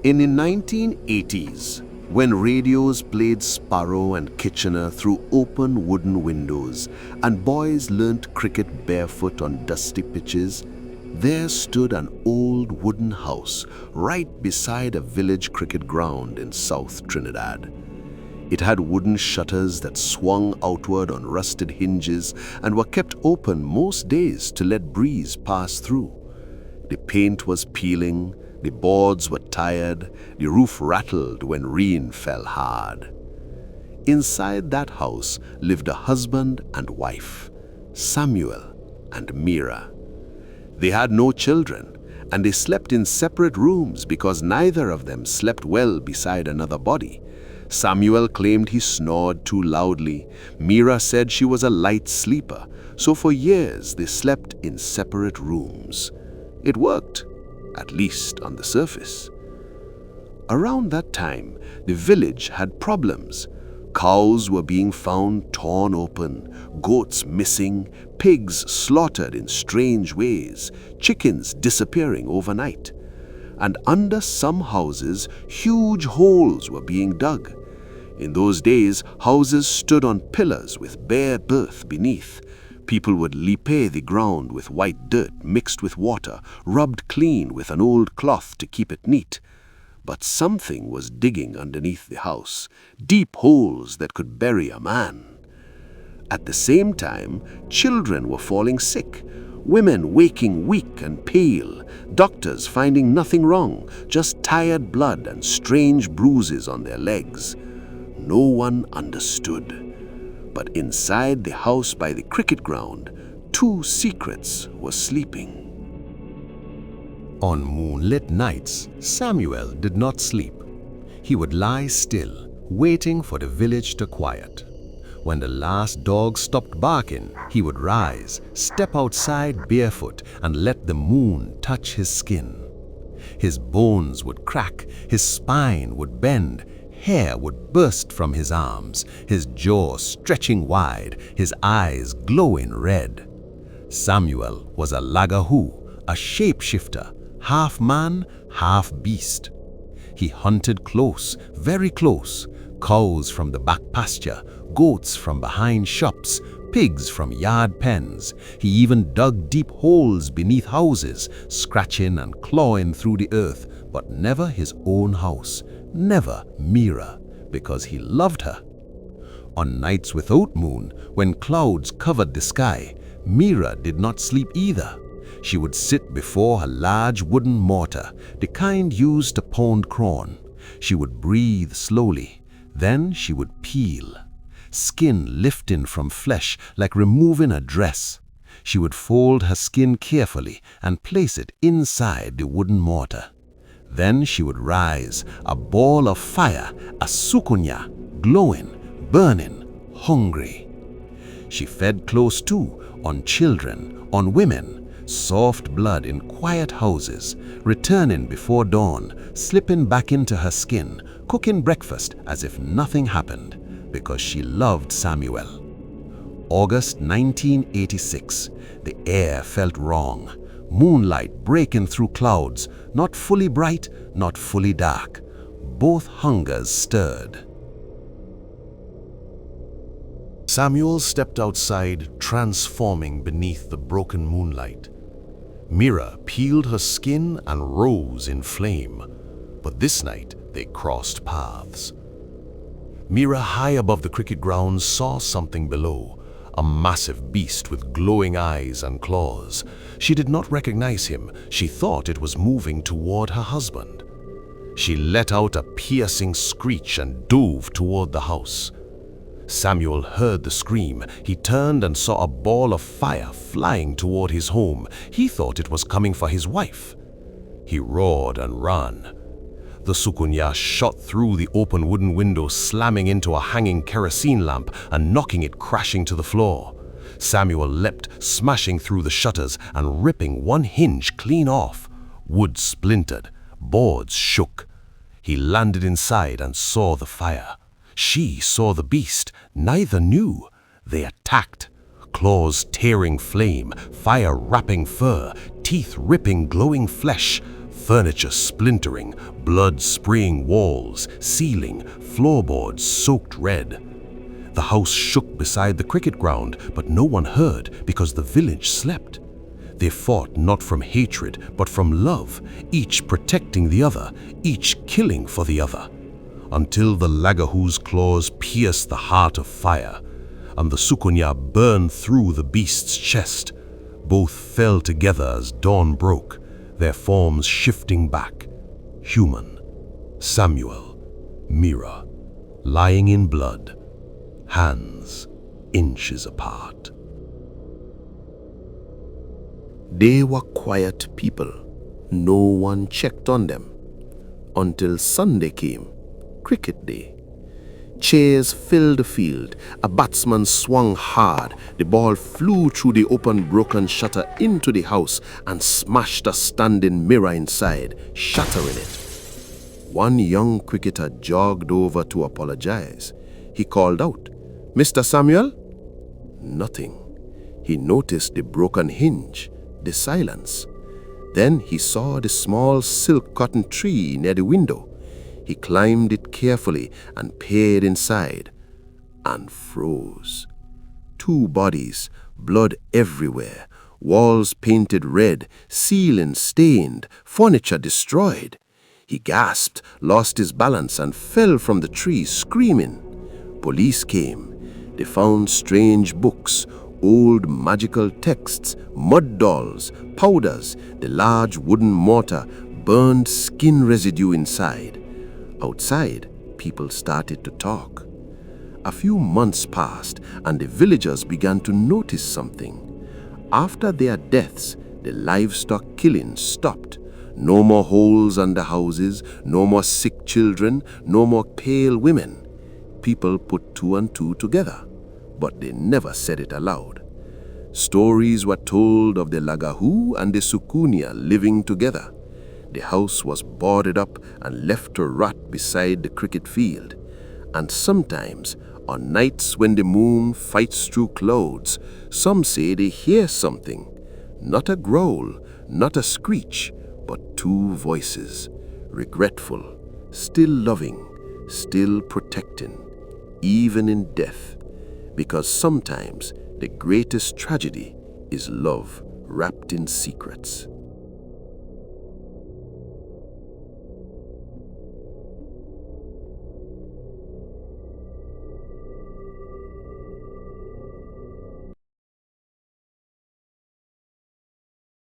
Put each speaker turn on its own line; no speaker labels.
In the 1980s, when radios played Sparrow and Kitchener through open wooden windows and boys learnt cricket barefoot on dusty pitches, there stood an old wooden house right beside a village cricket ground in South Trinidad. It had wooden shutters that swung outward on rusted hinges and were kept open most days to let breeze pass through. The paint was peeling, the boards were tired, the roof rattled when rain fell hard. Inside that house lived a husband and wife, Samuel and Meera. They had no children, and they slept in separate rooms because neither of them slept well beside another body. Samuel claimed he snored too loudly. Meera said she was a light sleeper, so for years they slept in separate rooms. It worked, at least on the surface. Around that time, the village had problems. Cows were being found torn open, goats missing, pigs slaughtered in strange ways, chickens disappearing overnight. And under some houses, huge holes were being dug. In those days, houses stood on pillars with bare earth beneath. People would lipe the ground with white dirt mixed with water, rubbed clean with an old cloth to keep it neat. But something was digging underneath the house, deep holes that could bury a man. At the same time, children were falling sick, women waking weak and pale, doctors finding nothing wrong, just tired blood and strange bruises on their legs. No one understood. But inside the house by the cricket ground, two secrets were sleeping.
On moonlit nights, Samuel did not sleep. He would lie still, waiting for the village to quiet. When the last dog stopped barking, he would rise, step outside barefoot, and let the moon touch his skin. His bones would crack, his spine would bend, hair would burst from his arms, his jaw stretching wide, his eyes glowing red. Samuel was a Lagahoo, a shapeshifter, half man, half beast. He hunted close, very close, cows from the back pasture, goats from behind shops, pigs from yard pens. He even dug deep holes beneath houses, scratching and clawing through the earth, but never his own house, never Meera, because he loved her. On nights without moon, when clouds covered the sky, Meera did not sleep either. She would sit before her large wooden mortar, the kind used to pound corn. She would breathe slowly, then she would peel, skin lifting from flesh like removing a dress. She would fold her skin carefully and place it inside the wooden mortar. Then she would rise, a ball of fire, a Soucouyant, glowing, burning, hungry. She fed close too, on children, on women, soft blood in quiet houses, returning before dawn, slipping back into her skin, cooking breakfast as if nothing happened, because she loved Samuel. August 1986, the air felt wrong. Moonlight breaking through clouds, not fully bright, not fully dark. Both hungers stirred.
Samuel stepped outside, transforming beneath the broken moonlight. Meera peeled her skin and rose in flame, but this night they crossed paths. Meera, high above the cricket ground, saw something below, a massive beast with glowing eyes and claws. She did not recognize him. She thought it was moving toward her husband. She let out a piercing screech and dove toward the house. Samuel heard the scream. He turned and saw a ball of fire flying toward his home. He thought it was coming for his wife. He roared and ran. The Soucouyant shot through the open wooden window, slamming into a hanging kerosene lamp and knocking it crashing to the floor. Samuel leapt, smashing through the shutters and ripping one hinge clean off. Wood splintered. Boards shook. He landed inside and saw the fire. She saw the beast. Neither knew. They attacked. Claws tearing flame, fire wrapping fur, teeth ripping glowing flesh. furniture splintering, blood spraying walls, ceiling, floorboards soaked red. The house shook beside the cricket ground, but no one heard because the village slept. They fought not from hatred, but from love, each protecting the other, each killing for the other, until the Lagahoo's claws pierced the heart of fire, and the Soucouyant burned through the beast's chest. Both fell together as dawn broke, their forms shifting back, human, Samuel, Meera, lying in blood, hands inches apart.
They were quiet people. No one checked on them. Until Sunday came, cricket day. Chairs filled the field. A batsman swung hard. The ball flew through the open broken shutter into the house and smashed a standing mirror inside, shattering it. One young cricketer jogged over to apologize. He called out, "Mr. Samuel?" Nothing. He noticed the broken hinge, the silence. Then he saw the small silk cotton tree near the window. He climbed it carefully and peered inside and froze. Two bodies, blood everywhere, walls painted red, ceiling stained, furniture destroyed. He gasped, lost his balance, and fell from the tree screaming. Police came. They found strange books, old magical texts, mud dolls, powders, the large wooden mortar, burned skin residue inside. Outside, people started to talk. A few months passed and the villagers began to notice something. After their deaths, the livestock killing stopped. No more holes under houses, no more sick children, no more pale women. People put two and two together, but they never said it aloud. Stories were told of the Lagahoo and the Soucouyant living together. The house was boarded up and left to rot beside the cricket field. And sometimes, on nights when the moon fights through clouds, some say they hear something. Not a growl, not a screech, but two voices, regretful, still loving, still protecting, even in death. Because sometimes the greatest tragedy is love wrapped in secrets.